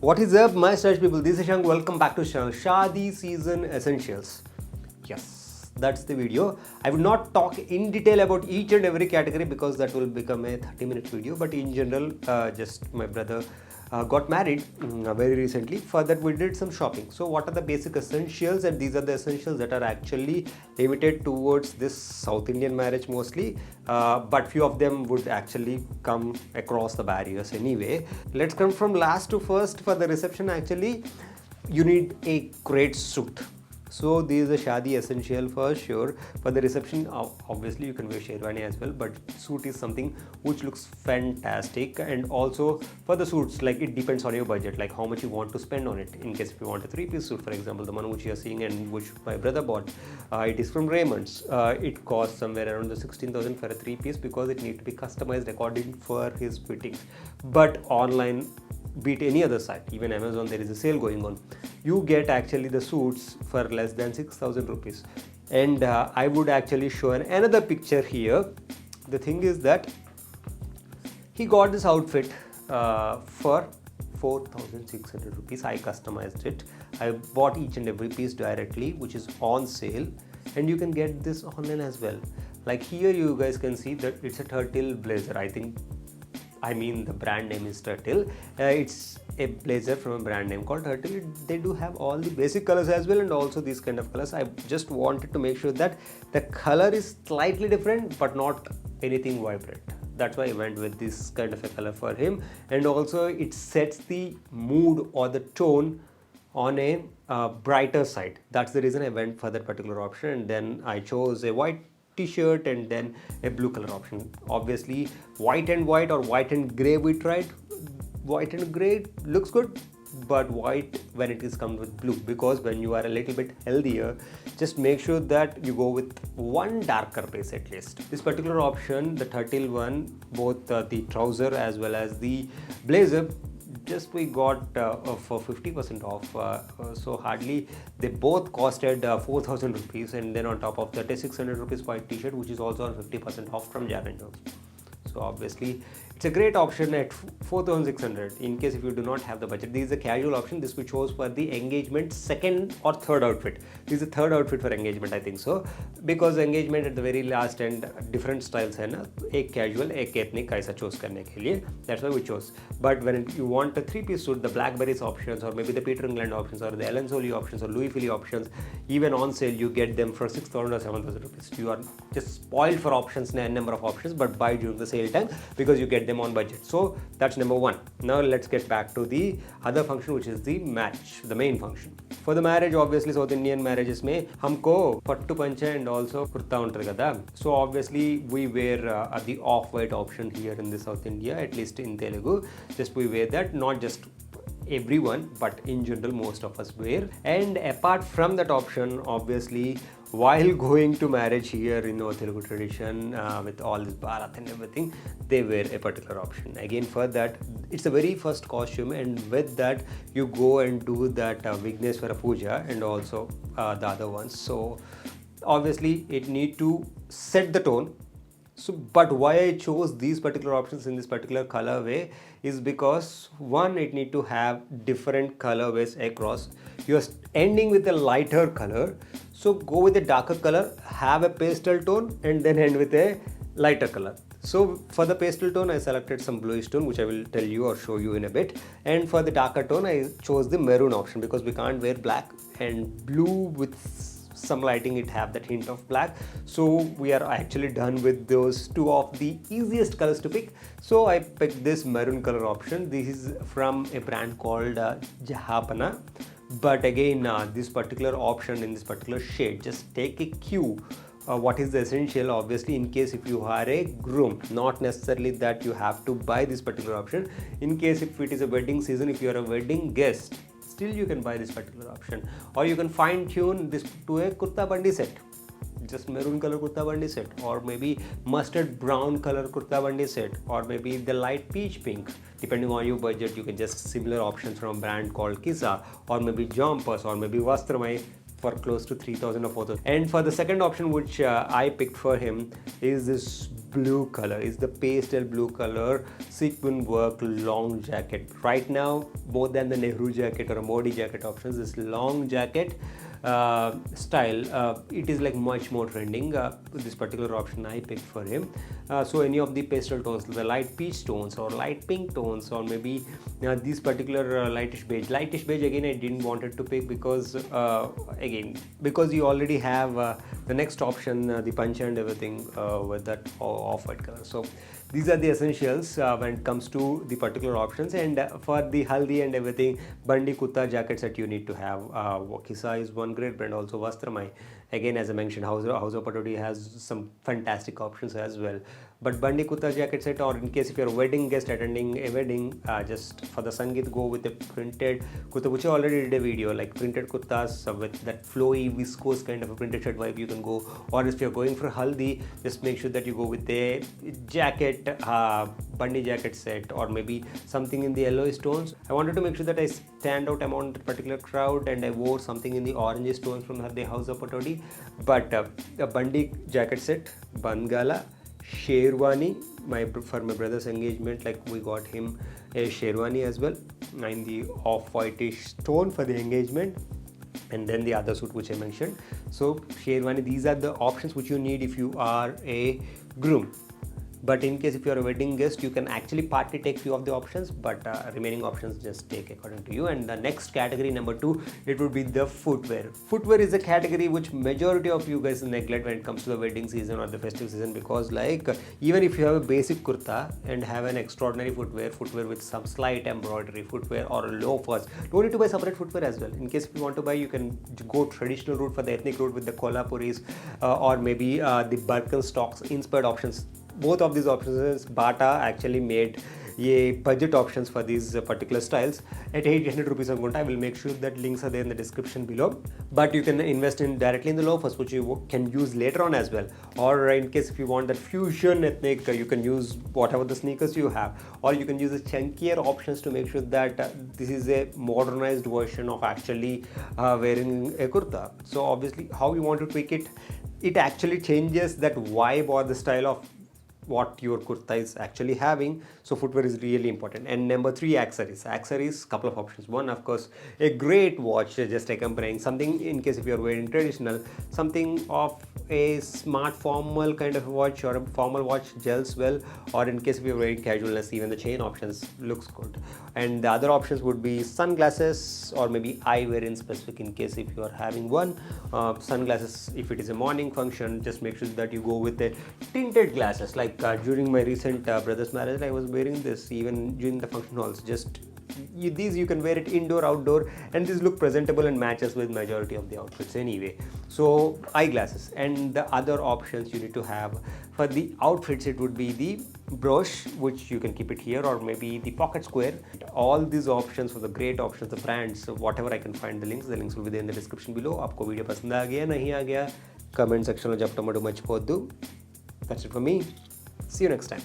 What is up, my stylish people? This is Shank. Welcome back to channel Shaadi Season Essentials. Yes, that's the video. I will not talk in detail about each and every category because that will become a 30-minute video. But in general, just my brother got married very recently. For that, we did some shopping. So, what are the basic essentials? And these are the essentials that are actually limited towards this South Indian marriage mostly. But few of them would actually come across the barriers anyway. Let's come from last to first. For the reception, actually, you need a great suit. So this is a Shaadi essential for sure. For the reception, obviously you can wear sherwani as well, but suit is something which looks fantastic. And also for the suits, like it depends on your budget, like how much you want to spend on it. In case if you want a 3-piece suit, for example, the one which you are seeing and which my brother bought, it is from Raymond's. It costs somewhere around the 16,000 for a 3-piece because it needs to be customized according for his fittings. But online, beat any other site, even Amazon, there is a sale going on. You get actually the suits for less than 6,000 rupees. And I would actually show another picture here. The thing is that he got this outfit for 4,600 rupees. I customized it. I bought each and every piece directly, which is on sale. And you can get this online as well. Like here you guys can see that it's a turtle blazer. I mean the brand name is Turtle. It's a blazer from a brand name called Turtle. They do have all the basic colors as well and also these kind of colors. I just wanted to make sure that the color is slightly different but not anything vibrant. That's why I went with this kind of a color for him. And also it sets the mood or the tone on a brighter side. That's the reason I went for that particular option. And then I chose a white t-shirt and then a blue color option. Obviously white and white or white and gray we tried. White and gray looks good, but white when it is come with blue, because when you are a little bit healthier, just make sure that you go with one darker base at least. This particular option, the turtle one, both the trouser as well as the blazer, just we got for 50% off, so hardly they both costed 4,000 rupees, and then on top of that a 600 rupees white t-shirt which is also on 50% off from Jan and Jones. So obviously it's a great option at 4,600 in case if you do not have the budget. This is a casual option. This we chose for the engagement second or third outfit. This is the third outfit for engagement, I think so, because engagement at the very last and different styles है ना, एक casual एक ethnic ऐसा choose करने के लिए. That's why we chose. But when you want a 3-piece suit, the Blackberries options or maybe the Peter England options or the Ellen Solly options or Louis Philly options, even on sale you get them for 6,000 or 7,000 rupees. You are just spoiled for options, a number of options, but buy during the sale time because you get them on budget. So that's number one. Now let's get back to the other function, which is the match, the main function. For the marriage, obviously South Indian marriages में हमको पट्टू पंचे and also kurta उंटर kada. So obviously we wear the off-white option here in the South India, at least in Telugu. Just we wear that, not just everyone, but in general most of us wear. And apart from that option, obviously while going to marriage here in Telugu tradition, with all this bharat and everything, they wear a particular option. Again, for that, it's the very first costume, and with that you go and do that Vigneshwara Puja and also the other ones. So obviously it need to set the tone. So, but why I chose these particular options in this particular colorway is because one, it need to have different colorways across. You're ending with a lighter color, so go with a darker color, have a pastel tone, and then end with a lighter color. So for the pastel tone, I selected some bluish tone, which I will tell you or show you in a bit. And for the darker tone, I chose the maroon option because we can't wear black, and blue with some lighting it have that hint of black. So we are actually done with those two of the easiest colors to pick. So I picked this maroon color option. This is from a brand called Jahapana. But again, this particular option in this particular shade, just take a cue. What is the essential? Obviously, in case if you are a groom, not necessarily that you have to buy this particular option. In case if it is a wedding season, if you are a wedding guest, still you can buy this particular option, or you can fine tune this to a kurta bandi set, just maroon color kurta bandi set, or maybe mustard brown color kurta bandi set, or maybe the light peach pink. Depending on your budget, you can just similar options from a brand called Kisa, or maybe Jumpers, or maybe VASTRAMAY for close to 3,000 or 4,000. And for the second option which I picked for him is this blue color. It's the pastel blue color sequin work long jacket. Right now, more than the Nehru jacket or a Modi jacket options, this long jacket style, it is like much more trending. This particular option I picked for him. So any of the pastel tones, the light peach tones or light pink tones, or maybe these particular lightish beige. Lightish beige again I didn't wanted to pick because because you already have the next option, the punch and everything with that off-white color. So these are the essentials when it comes to the particular options. And for the haldi and everything, bandi kurta jackets that you need to have. Kisa is one great brand, also VASTRAMAY. Again, as I mentioned, House of Patodi has some fantastic options as well. But bandi kurta jacket set, or in case if you're a wedding guest attending a wedding, just for the sangeet, go with a printed kurta, which I already did a video, like printed kurtas with that flowy viscose kind of a printed shirt vibe you can go. Or if you're going for haldi, just make sure that you go with a jacket, bandi jacket set, or maybe something in the yellowish tones. I wanted to make sure that I stand out among the particular crowd, and I wore something in the orange tones from the House of Patodi. But a bandi jacket set, Bandhgala, sherwani, for my brother's engagement, like we got him a sherwani as well, in the off-whitish tone for the engagement. And then the other suit which I mentioned. So sherwani, these are the options which you need if you are a groom. But in case if you are a wedding guest, you can actually partly take few of the options, but remaining options just take according to you. And the next category, number 2, it would be the footwear. Footwear is a category which majority of you guys neglect when it comes to the wedding season or the festive season, because like even if you have a basic kurta and have an extraordinary footwear with some slight embroidery footwear or loafers, don't need to buy separate footwear as well. In case if you want to buy, you can go traditional route for the ethnic route with the Kolhapuris or maybe the Birkenstocks inspired options. Both of these options, Bata actually made budget options for these particular styles at 800 rupees. I will make sure that links are there in the description below. But you can invest in directly in the loafers, which you can use later on as well. Or in case if you want that fusion ethnic, you can use whatever the sneakers you have. Or you can use the chunkier options to make sure that this is a modernized version of actually wearing a kurta. So obviously, how you want to tweak it, it actually changes that vibe or the style of what your kurta is actually having. So footwear is really important. And number 3, accessories, couple of options. One, of course, a great watch, just accompanying something in case if you're wearing traditional, something of a smart formal kind of watch or a formal watch gels well. Or in case if you're wearing casualness, even the chain options looks good. And the other options would be sunglasses, or maybe eyewear in specific in case if you are having one. Sunglasses, if it is a morning function, just make sure that you go with a tinted glasses. Like during my recent brother's marriage, I was wearing this even during the function halls. Just these you can wear it indoor, outdoor, and these look presentable and matches with majority of the outfits anyway. So eyeglasses. And the other options you need to have for the outfits, it would be the brush, which you can keep it here, or maybe the pocket square. All these options for the great options, the brands, so whatever I can find the links will be there in the description below. आपको video पसंद आ गया नहीं आ गया, comment section में जब tomato मच पोद्दू. That's it for me. See you next time.